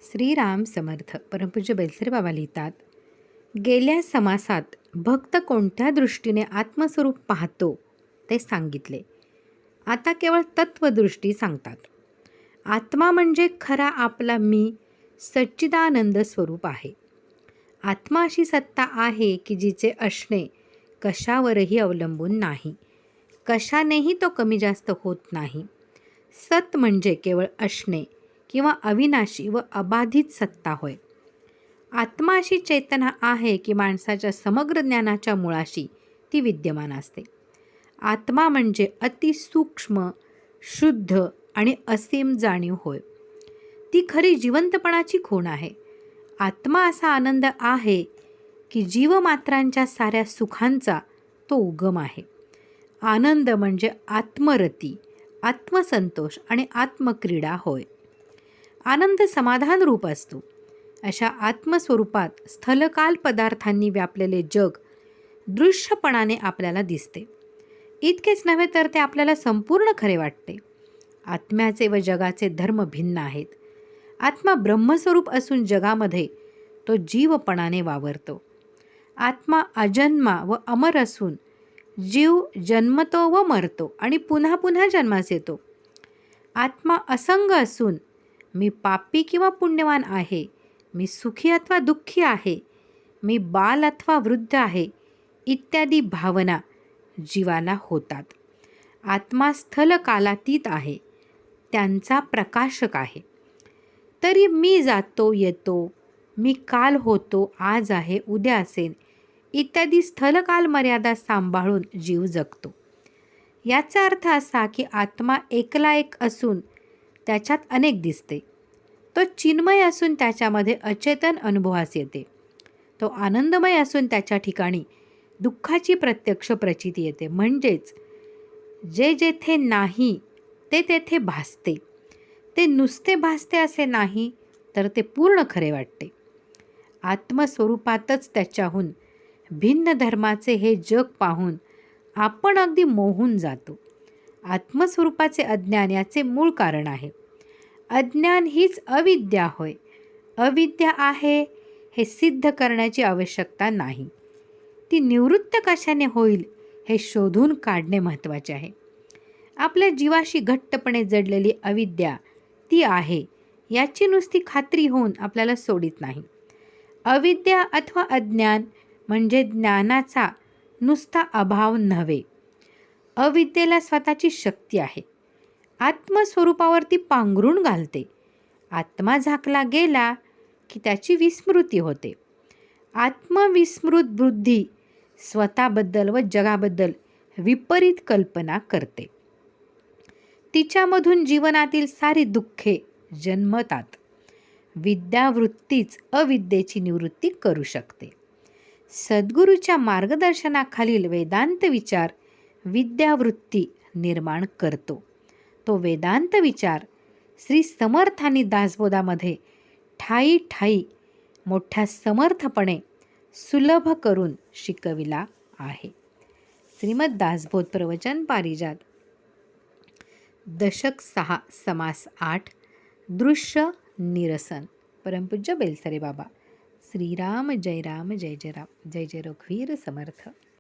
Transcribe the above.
श्रीराम समर्थ. परमपूज्य बेलसरे बाबा लिहितात, गेल्या समासात भक्त कोणत्या दृष्टीने आत्मस्वरूप पाहतो ते सांगितले. आता केवळ तत्वदृष्टी सांगतात. आत्मा म्हणजे खरा आपला मी, सच्चिदानंद स्वरूप आहे. आत्मा अशी सत्ता आहे की जिचे असणे कशावरही अवलंबून नाही, कशानेही तो कमी जास्त होत नाही. सत म्हणजे केवळ असणे किंवा अविनाशी व अबाधित सत्ता होय. आत्मा अशी चेतना आहे की माणसाच्या समग्र ज्ञानाच्या मुळाशी ती विद्यमान असते. आत्मा म्हणजे अतिसूक्ष्म, शुद्ध आणि असीम जाणीव होय. ती खरी जिवंतपणाची खूण आहे. आत्मा असा आनंद आहे की जीवमात्रांच्या साऱ्या सुखांचा तो उगम आहे. आनंद म्हणजे आत्मरती, आत्मसंतोष आणि आत्मक्रीडा होय. आनंद समाधान रूप असतो. अशा आत्मस्वरूपात स्थलकाल पदार्थांनी व्यापलेले जग दृश्यपणाने आपल्याला दिसते. इतकेच नव्हे तर ते आपल्याला संपूर्ण खरे वाटते. आत्म्याचे व जगाचे धर्म भिन्न आहेत. आत्मा ब्रह्मस्वरूप असून जगामध्ये तो जीवपणाने वावरतो. आत्मा अजन्मा व अमर असून जीव जन्मतो व मरतो आणि पुन्हा पुन्हा जन्मास येतो. आत्मा असंग असून मी पापी किंवा पुण्यवान आहे, मी सुखी अथवा दुःखी आहे, मी बाल अथवा वृद्ध आहे इत्यादी भावना जीवाला होतात. आत्मा स्थलकालातीत आहे, त्यांचा प्रकाशक आहे. तरी मी जातो येतो, मी काल होतो, आज आहे, उद्या असेन इत्यादी स्थलकाल मर्यादा सांभाळून जीव जगतो. याचा अर्थ असा की आत्मा एकला एक असून त्याच्यात अनेक दिसते. तो चिन्मय असून त्याच्यामध्ये अचेतन अनुभवास येते. तो आनंदमय असून त्याच्या ठिकाणी दुःखाची प्रत्यक्ष प्रचिती येते. म्हणजेच जे जेथे नाही ते तेथे भासते. ते नुसते भासते असे नाही, तर ते पूर्ण खरे वाटते. आत्मस्वरूपातच त्याच्याहून भिन्न धर्माचे हे जग पाहून आपण अगदी मोहून जातो. आत्मस्वरूपाचे अज्ञान याचे मूळ कारण आहे. अज्ञान हीच अविद्या होय. अविद्या आहे हे सिद्ध करण्याची आवश्यकता नाही. ती निवृत्त कशाने होईल हे शोधून काढणे महत्त्वाचे आहे. आपल्या जीवाशी घट्टपणे जडलेली अविद्या ती आहे याची नुसती खात्री होऊन आपल्याला सोडित नाही. अविद्या अथवा अज्ञान म्हणजे ज्ञानाचा नुसता अभाव नव्हे. अविद्येला स्वतःची शक्ती आहे. आत्मस्वरूपावरती पांघरून घालते. आत्मा झाकला गेला की त्याची विस्मृती होते. आत्मविस्मृत बुद्धी स्वतःबद्दल व जगाबद्दल विपरीत कल्पना करते. तिच्यामधून जीवनातील सारी दुःखे जन्मतात. विद्यावृत्तीच अविद्येची निवृत्ती करू शकते. सद्गुरूच्या मार्गदर्शनाखालील वेदांत विचार विद्यावृत्ती निर्माण करतो. तो वेदांत विचार श्री समर्थांनी दासबोधामध्ये ठायी ठायी मोठ्या समर्थपणे सुलभ करून शिकविला आहे. श्रीमद दासबोध प्रवचन पारिजात, दशक 6, समास 8, दृश्य निरसन. परमपूज्य बेलसरे बाबा. श्रीराम जय राम, जय जय राम, जय जय रघुवीर समर्थ.